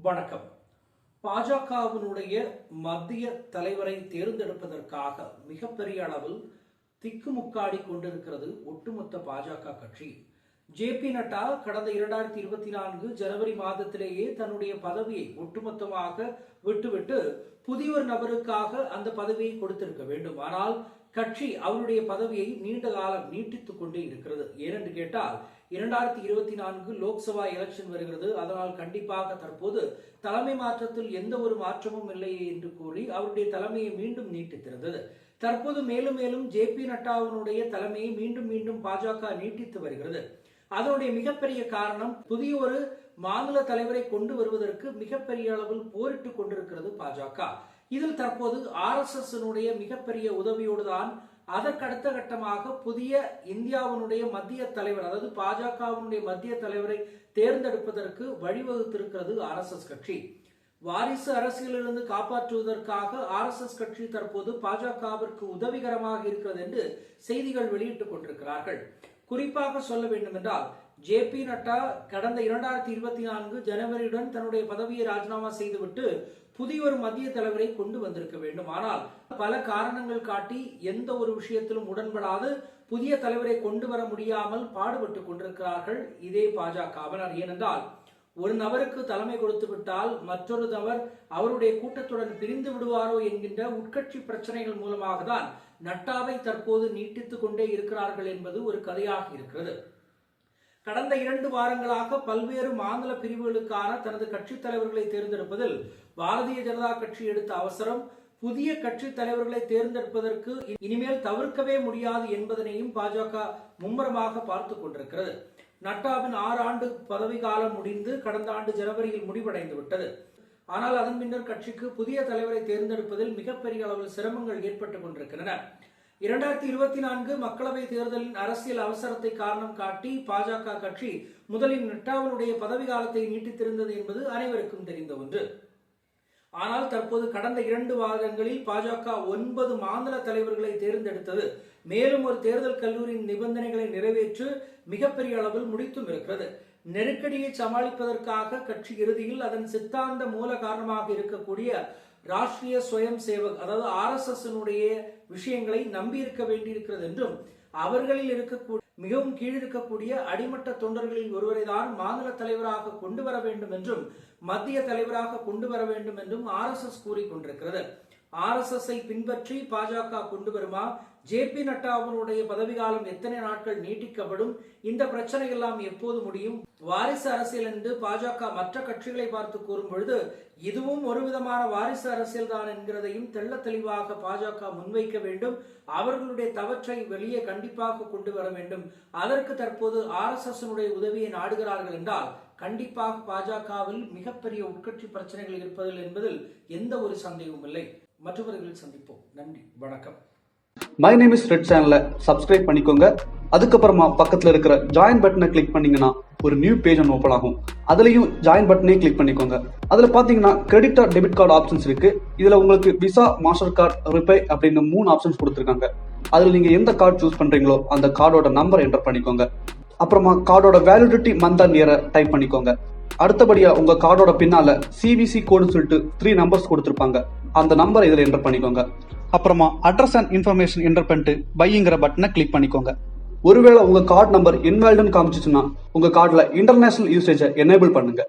வணக்கம். பாஜகவினுடைய மத்திய தலைவரை தேர்ந்தெடுப்பதற்காக மிகப்பெரிய அளவில் திக்குமுக்காடி கொண்டிருக்கிறது ஒட்டுமொத்த பாஜக கட்சி. ஜே.பி. நட்டா கடந்த 2024 ஜனவரி மாதத்திலேயே தன்னுடைய பதவியை ஒட்டுமொத்தமாக விட்டுவிட்டு புதிய ஒரு நபருக்காக அந்த பதவியை கொடுத்திருக்க வேண்டும். ஆனால் கட்சி அவருடைய பதவியை நீண்ட காலம் நீட்டித்துக் கொண்டே இருக்கிறது. ஏனென்று கேட்டால் 2024 லோக்சபா எலெக்ஷன் வருகிறது. அதனால் கண்டிப்பாக தற்போது தலைமை மாற்றத்தில் எந்த ஒரு மாற்றமும் இல்லை என்று கூறி அவருடைய தலைமையை மீண்டும் நீட்டித்திருந்தது. தற்போது மேலும் மேலும் ஜே.பி. நட்டாவினுடைய தலைமையை மீண்டும் பாஜக நீட்டித்து வருகிறது. அதனுடைய மிகப்பெரிய காரணம் புதிய ஒரு மாநில தலைவரை கொண்டு வருவதற்கு மிகப்பெரிய அளவில் போரிட்டுக் கொண்டிருக்கிறது பாஜக. இதில் தற்போது RSS மிகப்பெரிய உதவியோடு தான் அதற்கடுத்த கட்டமாக புதிய இந்தியாவினுடைய மத்திய தலைவர், அதாவது பாஜகவினுடைய மத்திய தலைவரை தேர்ந்தெடுப்பதற்கு வழிவகுத்திருக்கிறது RSS கட்சி. வாரிசு அரசியலிலிருந்து காப்பாற்றுவதற்காக RSS கட்சி தற்போது பாஜகவிற்கு உதவிகரமாக இருக்கிறது என்று செய்திகள் வெளியிட்டுக் கொண்டிருக்கிறார்கள். குறிப்பாக சொல்ல வேண்டும் என்றால் ஜே.பி. நட்டா கடந்த 2024 ஜனவரியுடன் தன்னுடைய பதவியை ராஜினாமா செய்துவிட்டு புதிய ஒரு மத்திய தலைவரை கொண்டு வந்திருக்க வேண்டும். ஆனால் பல காரணங்கள் காட்டி எந்த ஒரு விஷயத்திலும் உடன்படாது புதிய தலைவரை கொண்டு வர முடியாமல் பாடுபட்டுக் கொண்டிருக்கிறார்கள் இதே பாஜகவினர். ஏனென்றால் ஒரு நபருக்கு தலைமை கொடுத்து விட்டால் மற்றொரு நபர் அவருடைய கூட்டத்துடன் பிரிந்து விடுவாரோ என்கின்ற உட்கட்சி பிரச்சனைகள் மூலமாக தான் நட்டாவை தற்போது நீட்டித்துக் கொண்டே இருக்கிறார்கள் என்பது ஒரு கதையாக இருக்கிறது. கடந்த 2 வாரங்களாக பல்வேறு மாநில பிரிவுகளுக்கான தனது கட்சி தலைவர்களை தேர்ந்தெடுப்பதில் பாரதிய ஜனதா கட்சி எடுத்த அவசரம் புதிய கட்சி தலைவர்களை தேர்ந்தெடுப்பதற்கு இனிமேல் தவிர்க்கவே முடியாது என்பதனையும் பாஜக மும்முரமாக பார்த்துக் கொண்டிருக்கிறது. நட்டாவின் 6 ஆண்டு பதவி காலம் முடிந்து கடந்த ஆண்டு ஜனவரியில் முடிவடைந்து விட்டது. ஆனால் அதன் பின்னர் கட்சிக்கு புதிய தலைவரை தேர்ந்தெடுப்பதில் மிகப்பெரிய அளவில் சிரமங்கள் ஏற்பட்டுக் கொண்டிருக்கின்றன. 2024 மக்களவை தேர்தலின் அரசியல் அவசரத்தை காரணம் காட்டி பாஜக கட்சி முதலில் நட்டாவினுடைய பதவி காலத்தை நீட்டித்திருந்தது என்பது அனைவருக்கும் தெரிந்த ஒன்று. ஆனால் தற்போது கடந்த 2 வாரங்களில் பாஜக 9 மாநில தலைவர்களை தேர்ந்தெடுத்தது மேலும் ஒரு தேர்தல் கல்லூரியின் நிபந்தனைகளை நிறைவேற்று மிகப்பெரிய அளவில் முடித்தும் இருக்கிறது. நெருக்கடியை சமாளிப்பதற்காக கட்சி இறுதியில் அதன் சித்தாந்த மூல காரணமாக இருக்கக்கூடிய ராஷ்டிரிய சுயம் சேவக், அதாவது RSS விஷயங்களை நம்பி இருக்க வேண்டியிருக்கிறது என்றும் அவர்களில் இருக்கக்கூடிய மிகவும் கீழிருக்கக்கூடிய அடிமட்ட தொண்டர்களில் ஒருவரை தான் மாநில தலைவராக கொண்டு வர வேண்டும் என்றும் மத்திய தலைவராக கொண்டு வர வேண்டும் என்றும் RSS கூறிக்கொண்டிருக்கிறது. RSS பின்பற்றி பாஜக கொண்டு வருமா? ஜே.பி. நட்டாவினுடைய பதவிகாலம் எத்தனை நாட்கள் நீட்டிக்கப்படும்? இந்த பிரச்சனை எல்லாம் எப்போது முடியும்? வாரிசு அரசியல் என்று பாஜக மற்ற கட்சிகளை பார்த்து கூறும் பொழுது இதுவும் ஒரு விதமான வாரிசு அரசியல் தான் என்கிறதையும் தெள்ள தெளிவாக பாஜக முன்வைக்க வேண்டும். அவர்களுடைய தவற்றை வெளியே கண்டிப்பாக கொண்டு வர வேண்டும். அதற்கு தற்போது RSS உதவியை நாடுகிறார்கள் என்றால் கண்டிப்பாக பாஜகவில் மிகப்பெரிய உட்கட்சி பிரச்சனைகள் இருப்பதில் என்பதில் எந்த ஒரு சந்தேகமும் இல்லை. மற்றவர்களில் சந்திப்போம். நன்றி, வணக்கம். மை நேம் இஸ் ரெட் சேனலை சப்ஸ்கிரைப் பண்ணிக்கோங்க. அதுக்கப்புறமா பக்கத்துல இருக்கிற ஜாயின் பட்டனை கிளிக் பண்ணீங்கன்னா ஒரு நியூ பேஜ் ஒன்று ஓப்பன் ஆகும். அதுலயும் ஜாயின் பட்டனே கிளிக் பண்ணிக்கோங்க. அதுல பாத்தீங்கன்னா credit R debit card options இருக்கு. இதுல உங்களுக்கு விசா, மாஸ்டர் கார்டு, ரிப்பே அப்படின்னு 3 ஆப்ஷன்ஸ் கொடுத்துருக்காங்க. அதுல நீங்க எந்த கார்டு சூஸ் பண்றீங்களோ அந்த கார்டோட நம்பர் என்டர் பண்ணிக்கோங்க. அப்புறமா கார்டோட வேலிடிட்டி மந்த் அண்ட் இயரை டைப் பண்ணிக்கோங்க. அடுத்தபடியா உங்க கார்டோட பின்னால CVC கோடுன்னு சொல்லிட்டு 3 நம்பர்ஸ் கொடுத்துருப்பாங்க. அந்த நம்பரை இதுல என்டர் பண்ணிக்கோங்க. அப்புறமா அட்ரஸ் அண்ட் இன்ஃபர்மேஷன் என்டர் பண்ணிட்டு பைங்கிற பட்டனை கிளிக் பண்ணிக்கோங்க. ஒருவேளை உங்க கார்டு நம்பர் இன்வாலிட்னு காமிச்சிச்சுன்னா உங்க கார்டுல இன்டர்நேஷனல் யூசேஜை எனேபிள் பண்ணுங்க.